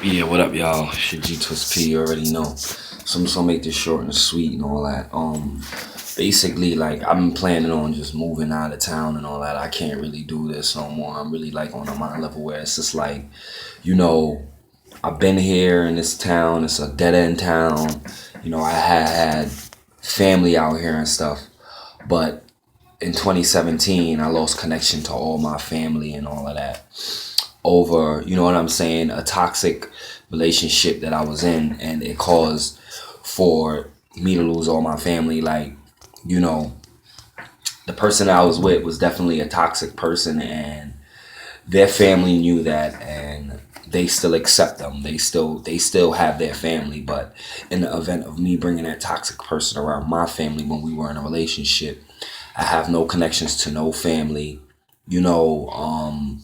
Yeah, what up, y'all? Shit, G Twist P. You already know. So I'm just gonna make this short and sweet and all that. Basically, like I've been planning on just moving out of town and all that. I can't really do this no more. I'm really like on a mind level where it's just like, you know, I've been here in this town. It's a dead end town. I had family out here and stuff, but in 2017, I lost connection to all my family and all of that over, you know what I'm saying, a toxic relationship that I was in, and it caused for me to lose all my family. Like, you know, the person that I was with was definitely a toxic person, and their family knew that, and they still accept them. They still have their family, but in the event of me bringing that toxic person around my family when we were in a relationship, I have no connections to no family. You know,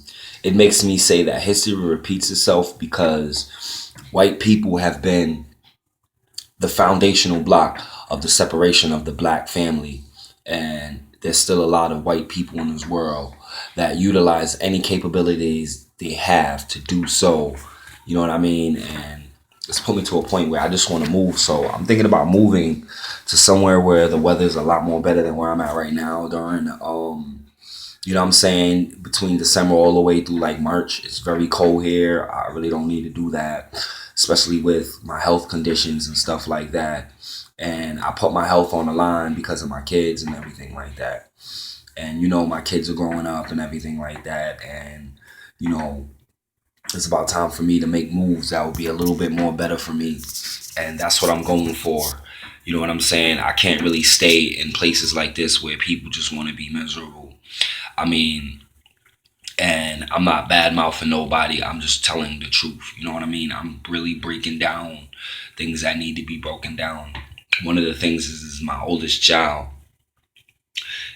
it makes me say that history repeats itself because white people have been the foundational block of the separation of the black family. And there's still a lot of white people in this world that utilize any capabilities they have to do so. You know what I mean? And it's put me to a point where I just want to move. So I'm thinking about moving to somewhere where the weather's a lot more better than where I'm at right now during you know what I'm saying, between December all the way through like March. It's very cold here. I really don't need to do that, especially with my health conditions and stuff like that. And I put my health on the line because of my kids and everything like that. And my kids are growing up and everything like that. And you know, it's about time for me to make moves that will be a little bit more better for me. And that's what I'm going for. You know what I'm saying? I can't really stay in places like this where people just want to be miserable. I mean, and I'm not bad mouthing nobody. I'm just telling the truth. You know what I mean? I'm really breaking down things that need to be broken down. One of the things is my oldest child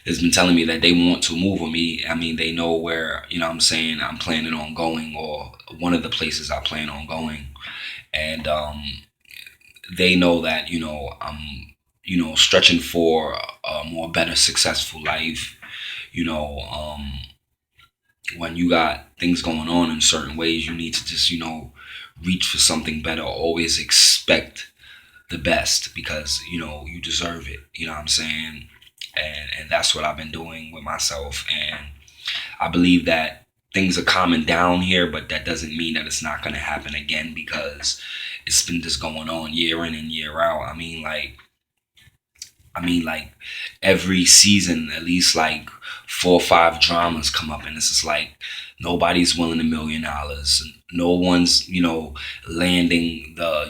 has been telling me that they want to move with me. I mean, they know where, what I'm saying, I'm planning on going, or one of the places I plan on going. And they know that, I'm, stretching for a more better, successful life. You know, when you got things going on in certain ways, you need to just, reach for something better. Always expect the best because, you deserve it. You know what I'm saying? And that's what I've been doing with myself. And I believe that things are calming down here, but that doesn't mean that it's not going to happen again because it's been just going on year in and year out. I mean, like every season, at least like 4 or 5 dramas come up, and it's just like nobody's winning $1 million. No one's, landing the,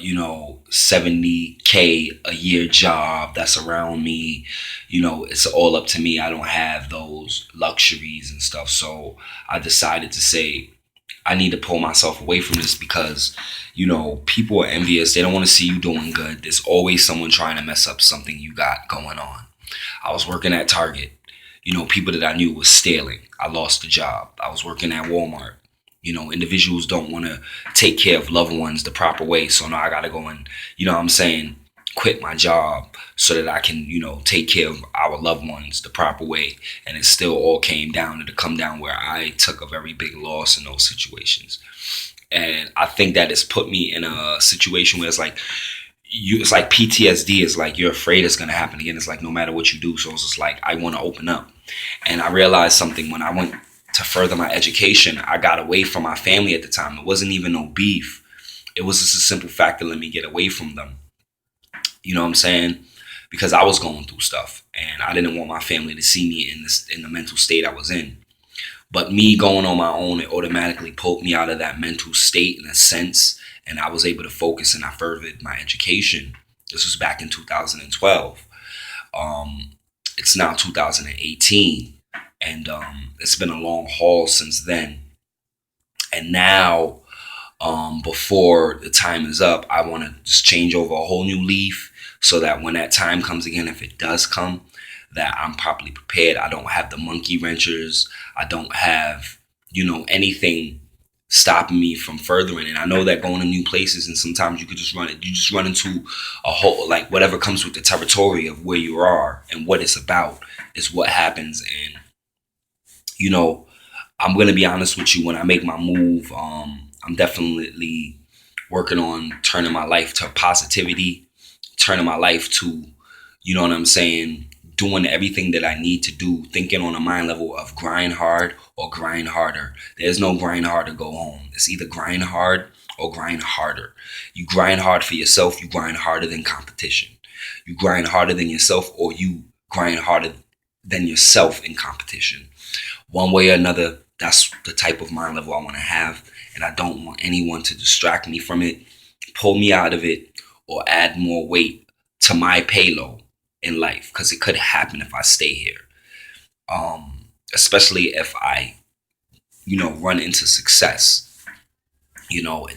70K a year job that's around me. It's all up to me. I don't have those luxuries and stuff. So I decided to say, I need to pull myself away from this because, people are envious. They don't want to see you doing good. There's always someone trying to mess up something you got going on. I was working at Target. People that I knew was stealing. I lost the job. I was working at Walmart. Individuals don't want to take care of loved ones the proper way. So now I got to go and, what I'm saying, quit my job so that I can, take care of our loved ones the proper way. And it still all came down to come down where I took a very big loss in those situations. And I think that it's put me in a situation where it's like PTSD is like you're afraid it's gonna happen again. It's like no matter what you do. So it's just like I want to open up. And I realized something when I went to further my education. I got away from my family at the time. It wasn't even no beef. It was just a simple fact to let me get away from them. You know what I'm saying? Because I was going through stuff and I didn't want my family to see me in the mental state I was in. But me going on my own, it automatically pulled me out of that mental state in a sense. And I was able to focus and I furthered my education. This was back in 2012. It's now 2018. And it's been a long haul since then. And now, before the time is up, I want to just change over a whole new leaf so that when that time comes again, if it does come, that I'm properly prepared. I don't have the monkey wrenchers. I don't have, anything stopping me from furthering. And I know that going to new places and sometimes you could just run it. You just run into a whole, like whatever comes with the territory of where you are and what it's about is what happens. And, you know, I'm going to be honest with you. When I make my move, I'm definitely working on turning my life to positivity, turning my life to, you know what I'm saying, doing everything that I need to do, thinking on a mind level of grind hard or grind harder. There's no grind hard to go home. It's either grind hard or grind harder. You grind hard for yourself, you grind harder than competition. You grind harder than yourself, or you grind harder than yourself in competition. One way or another, that's the type of mind level I want to have. And I don't want anyone to distract me from it, pull me out of it, or add more weight to my payload in life. Because it could happen if I stay here. Especially if I, run into success.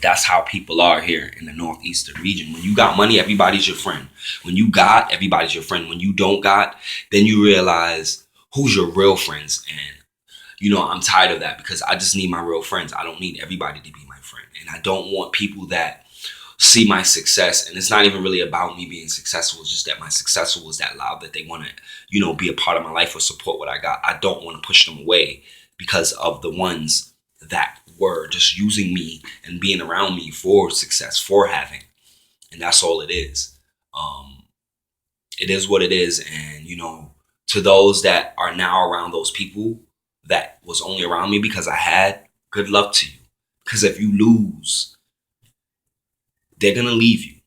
That's how people are here in the northeastern region. When you got money, everybody's your friend. When you got, everybody's your friend. When you don't got, then you realize who's your real friends. And I'm tired of that, because I just need my real friends. I don't need everybody to be my friend. And I don't want people that see my success. And it's not even really about me being successful. It's just that my success was that loud that they want to, be a part of my life or support what I got. I don't want to push them away because of the ones that were just using me and being around me for success, for having. And that's all it is. It is what it is. And, to those that are now around those people that was only around me because I had, good luck to you. Because if you lose, they're going to leave you.